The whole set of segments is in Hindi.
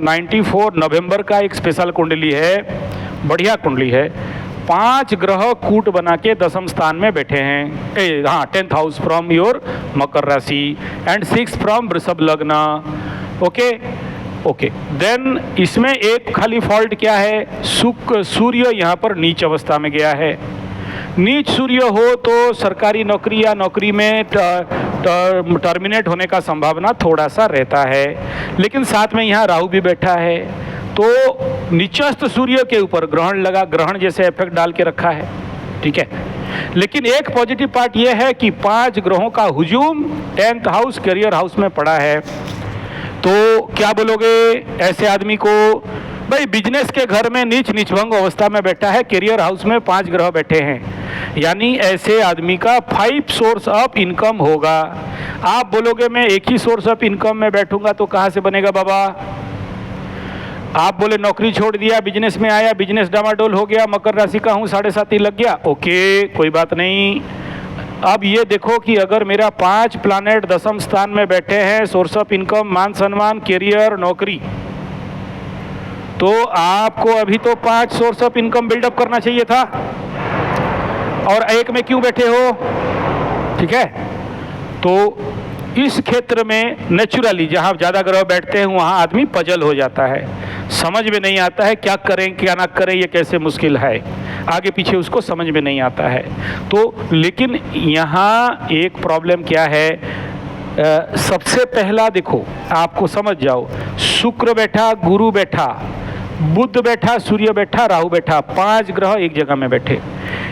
94 नवंबर का एक स्पेशल कुंडली है, बढ़िया कुंडली है। 5 ग्रह कूट बना के 10th स्थान में बैठे हैं, 10th हाउस फ्रॉम योर मकर राशि एंड 6 फ्रॉम वृषभ लग्न। ओके देन इसमें एक खाली फॉल्ट क्या है, सूर्य यहाँ पर नीच अवस्था में गया है। नीच सूर्य हो तो सरकारी नौकरी या नौकरी में टर्मिनेट होने का संभावना थोड़ा सा रहता है, लेकिन साथ में यहाँ राहु भी बैठा है, तो नीचस्थ सूर्य के ऊपर ग्रहण लगा, ग्रहण जैसे इफेक्ट डाल के रखा है, ठीक है। लेकिन एक पॉजिटिव पार्ट यह है कि 5 ग्रहों का हुजूम 10th हाउस करियर हाउस में पड़ा है। तो क्या बोलोगे ऐसे आदमी को, भाई बिजनेस के घर में नीचभंग अवस्था में बैठा है, करियर हाउस में 5 ग्रह बैठे हैं, यानी ऐसे आदमी का 5 सोर्स ऑफ इनकम होगा। आप बोलोगे मैं एक ही सोर्स ऑफ इनकम में बैठूंगा तो कहाँ से बनेगा बाबा। आप बोले नौकरी छोड़ दिया, बिजनेस में आया, बिजनेस डामाडोल हो गया, मकर राशि का हूँ, 7.5 लग गया, ओके कोई बात नहीं। अब ये देखो कि अगर मेरा 5 प्लैनेट 10th स्थान में बैठे हैं, सोर्स ऑफ इनकम, मान सम्मान, करियर, नौकरी, तो आपको अभी तो 5 सोर्स ऑफ इनकम बिल्डअप करना चाहिए था, और एक में क्यों बैठे हो, ठीक है। तो इस क्षेत्र में नेचुरली जहाँ ज़्यादा ग्रह बैठते हैं वहाँ आदमी पजल हो जाता है, समझ में नहीं आता है क्या करें क्या ना करें, ये कैसे मुश्किल है, आगे पीछे उसको समझ में नहीं आता है। तो लेकिन यहाँ एक प्रॉब्लम क्या है, सबसे पहला देखो, आपको समझ जाओ, शुक्र बैठा, गुरु बैठा, बुध बैठा, सूर्य बैठा, राहु बैठा, 5 ग्रह एक जगह में बैठे।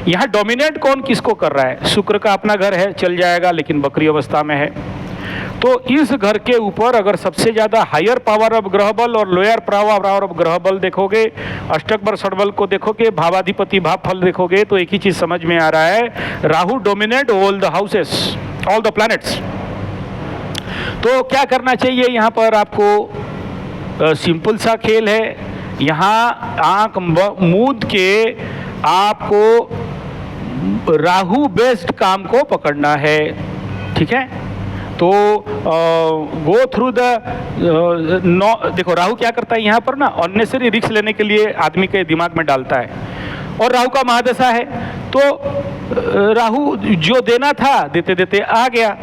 यहाँ डोमिनेट कौन किसको कर रहा है, शुक्र का अपना घर है, चल जाएगा, लेकिन बकरी अवस्था में है। तो इस घर के ऊपर अगर सबसे ज़्यादा हायर पावर ऑफ ग्रह बल और लोअर पावर ऑफ ग्रह बल देखोगे, अष्टक बर षडबल को देखोगे, भावाधिपति भाव फल देखोगे, तो एक ही चीज़ समझ में आ रहा है, Rahu dominate all the houses, all the planets. तो क्या करना चाहिए यहाँ पर आपको, सिंपल सा खेल है, यहाँ आंख मूंद के आपको राहु बेस्ड काम को पकड़ना है, ठीक है। तो गो थ्रू द देखो राहु क्या करता है यहाँ पर ना, अननेसेसरी रिस्क लेने के लिए आदमी के दिमाग में डालता है, और राहु का महादशा है, तो राहु जो देना था देते देते आ गया।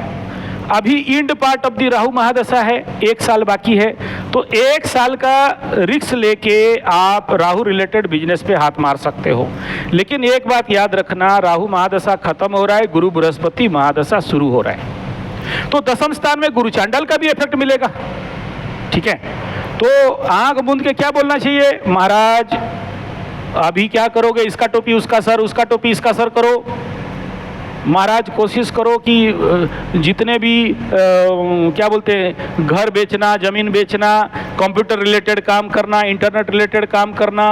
अभी end part of the Rahu महादशा है, 1 साल बाकी है, तो 1 साल का रिस्क लेके आप राहु रिलेटेड बिजनेस पे हाथ मार सकते हो। लेकिन एक बात याद रखना, राहु महादशा खत्म हो रहा है, गुरु बृहस्पति महादशा शुरू हो रहा है, तो 10th स्थान में गुरु चांडाल का भी इफेक्ट मिलेगा, ठीक है। तो आंख मूंद के क्या बोलना चाहिए, महाराज अभी क्या करोगे, इसका टोपी उसका सर, उसका टोपी इसका सर करो। महाराज कोशिश करो कि जितने भी क्या बोलते हैं, घर बेचना, ज़मीन बेचना, कंप्यूटर रिलेटेड काम करना, इंटरनेट रिलेटेड काम करना,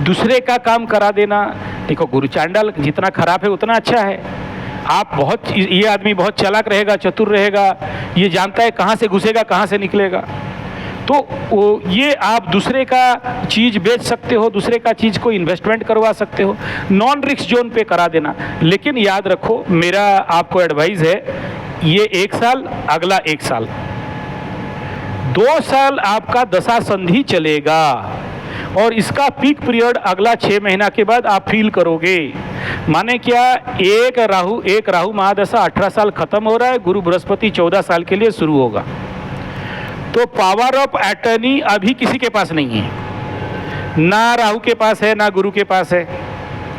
दूसरे का काम करा देना। देखो गुरु चांडाल जितना खराब है उतना अच्छा है। आप बहुत, ये आदमी बहुत चालाक रहेगा, चतुर रहेगा, ये जानता है कहाँ से घुसेगा कहाँ से निकलेगा। तो ये आप दूसरे का चीज़ बेच सकते हो, दूसरे का चीज़ को इन्वेस्टमेंट करवा सकते हो, नॉन रिस्क जोन पे करा देना। लेकिन याद रखो, मेरा आपको एडवाइस है, ये 1 साल, अगला 1 साल, 2 साल आपका दशा संधि चलेगा, और इसका पीक पीरियड अगला 6 महीना के बाद आप फील करोगे। माने क्या, एक राहु महादशा 18 साल खत्म हो रहा है, गुरु बृहस्पति 14 साल के लिए शुरू होगा। तो पावर ऑफ अटर्नी अभी किसी के पास नहीं है, ना राहु के पास है ना गुरु के पास है,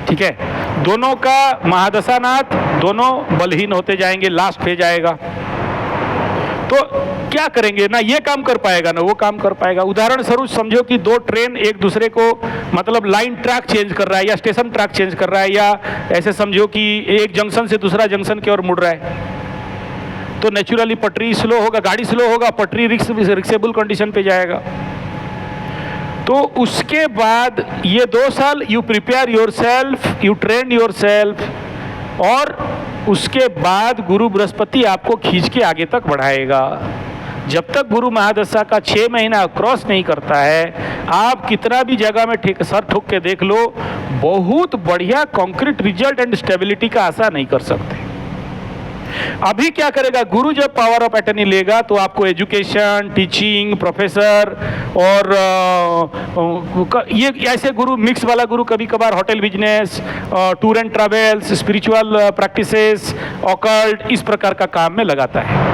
ठीक है। दोनों का महादशानाथ, दोनों बलहीन होते जाएंगे, लास्ट फेज आएगा। तो क्या करेंगे, ना ये काम कर पाएगा ना वो काम कर पाएगा। उदाहरण स्वरूप समझो कि 2 ट्रेन एक दूसरे को, मतलब लाइन ट्रैक चेंज कर रहा है या स्टेशन ट्रैक चेंज कर रहा है, या ऐसे समझो कि एक जंक्शन से दूसरा जंक्शन की ओर मुड़ रहा है, तो नेचुरली पटरी स्लो होगा, गाड़ी स्लो होगा, पटरी रिक्सेबल कंडीशन पे जाएगा। तो उसके बाद ये 2 साल you prepare yourself, you train yourself, और उसके बाद गुरु बृहस्पति आपको खींच के आगे तक बढ़ाएगा। जब तक गुरु महादशा का 6 महीना क्रॉस नहीं करता है, आप कितना भी जगह में सर ठोक के देख लो, बहुत बढ़िया कॉन्क्रीट रिजल्ट एंड स्टेबिलिटी का आशा नहीं कर सकते। अभी क्या करेगा, गुरु जब पावर ऑफ अटर्नी लेगा तो आपको एजुकेशन, टीचिंग, प्रोफेसर और ये ऐसे गुरु, मिक्स वाला गुरु कभी कभार hotel business, tour and travels, spiritual practices, occult, इस प्रकार का काम में लगाता है।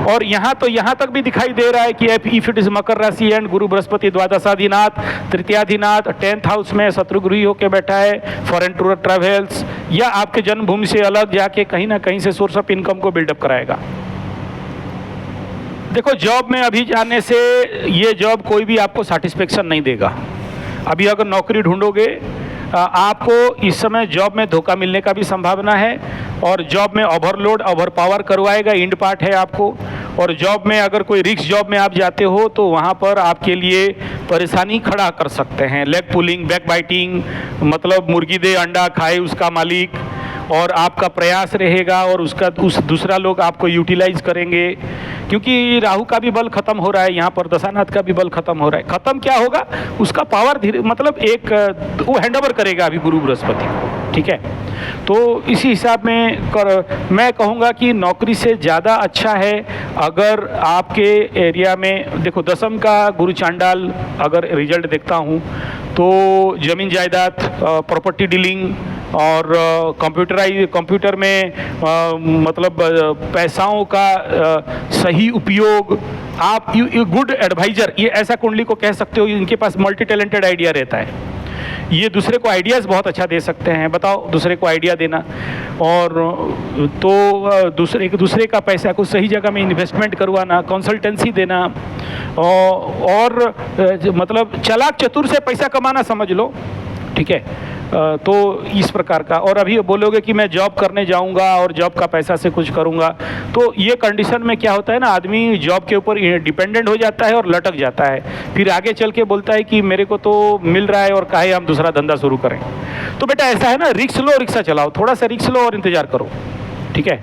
और यहाँ तो यहाँ तक भी दिखाई दे रहा है कि इफ इट इज मकर राशि and Guru Brihaspati द्वादशाधिनाथ, तृतीयाधिनाथ, 10th house में शत्रुगृही होकर बैठा है, फॉरेन टूर ट्रैवल्स या आपके जन्मभूमि से अलग जाके कहीं ना कहीं से सोर्स ऑफ इनकम को बिल्डअप कराएगा। देखो, जॉब में अभी जाने से ये जॉब कोई भी आपको सेटिस्फेक्शन नहीं देगा। अभी अगर नौकरी ढूंढोगे, आपको इस समय जॉब में धोखा मिलने का भी संभावना है, और जॉब में ओवरलोड, ओवर पावर करवाएगा, इंड पार्ट है आपको। और जॉब में अगर कोई रिस्क जॉब में आप जाते हो तो वहाँ पर आपके लिए परेशानी खड़ा कर सकते हैं। लेग पुलिंग, बैक बाइटिंग, मतलब मुर्गी दे अंडा खाए उसका मालिक, और आपका प्रयास रहेगा और उसका दूसरा लोग आपको यूटिलाइज करेंगे, क्योंकि राहु का भी बल खत्म हो रहा है यहाँ पर, दशानाथ का भी बल खत्म हो रहा है। खत्म क्या होगा, उसका पावर धीरे, मतलब एक वो हैंडओवर करेगा अभी गुरु बृहस्पति को, ठीक है। तो इसी हिसाब में मैं कहूँगा कि नौकरी से ज़्यादा अच्छा है अगर आपके एरिया में, देखो दसम का गुरु चांडाल अगर रिजल्ट देखता हूँ तो ज़मीन जायदाद, प्रॉपर्टी डीलिंग और कंप्यूटर में मतलब पैसाओं का सही उपयोग, आप गुड एडवाइजर, ये ऐसा कुंडली को कह सकते हो, इनके पास मल्टी टैलेंटेड आइडिया रहता है। ये दूसरे को आइडियाज़ बहुत अच्छा दे सकते हैं। बताओ, दूसरे को आइडिया देना, और तो दूसरे का पैसा को सही जगह में इन्वेस्टमेंट करवाना, कंसल्टेंसी देना, और मतलब चालाक चतुर से पैसा कमाना समझ लो, ठीक है। तो इस प्रकार का। और अभी बोलोगे कि मैं जॉब करने जाऊंगा और जॉब का पैसा से कुछ करूंगा, तो ये कंडीशन में क्या होता है ना, आदमी जॉब के ऊपर डिपेंडेंट हो जाता है और लटक जाता है, फिर आगे चल के बोलता है कि मेरे को तो मिल रहा है और काहे हम दूसरा धंधा शुरू करें। तो बेटा ऐसा है ना, रिक्स लो, रिक्शा चलाओ, थोड़ा सा रिक्स लो और इंतजार करो, ठीक है।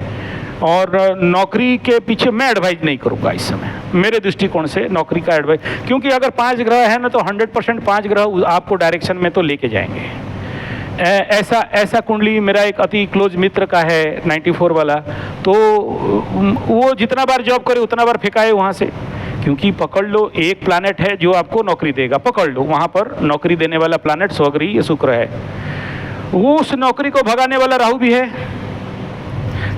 और नौकरी के पीछे मैं एडवाइज नहीं करूंगा इस समय, मेरे दृष्टिकोण से नौकरी का एडवाइज, क्योंकि अगर 5 ग्रह है ना तो 100% 5 ग्रह आपको डायरेक्शन में तो लेके जाएंगे। ऐसा कुंडली मेरा एक अति क्लोज मित्र का है 94 वाला, तो वो जितना बार जॉब करे उतना बार फेंकाए वहाँ से, क्योंकि पकड़ लो एक प्लैनेट है जो आपको नौकरी देगा, पकड़ लो, वहाँ पर नौकरी देने वाला प्लैनेट स्वग्रही शुक्र है, वो उस नौकरी को भगाने वाला राहु भी है।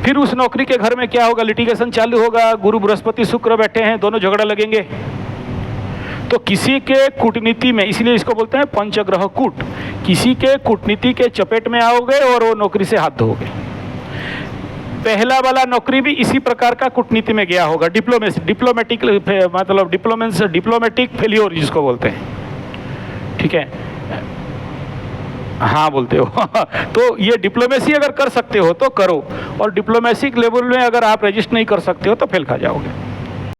फिर उस नौकरी के घर में क्या होगा, लिटिगेशन चालू होगा, गुरु बृहस्पति शुक्र बैठे हैं, दोनों झगड़ा लगेंगे। तो किसी के कूटनीति में, इसलिए इसको बोलते हैं पंचग्रह कूट, किसी के कूटनीति के चपेट में आओगे और वो नौकरी से हाथ धोगे। पहला वाला नौकरी भी इसी प्रकार का कूटनीति में गया होगा, डिप्लोमेटिक मतलब डिप्लोमेटिक फेल्योर जिसको बोलते हैं, ठीक है, हाँ बोलते हो तो ये डिप्लोमेसी अगर कर सकते हो तो करो, और डिप्लोमेसी लेवल में अगर आप रजिस्ट नहीं कर सकते हो तो फेल खा जाओगे।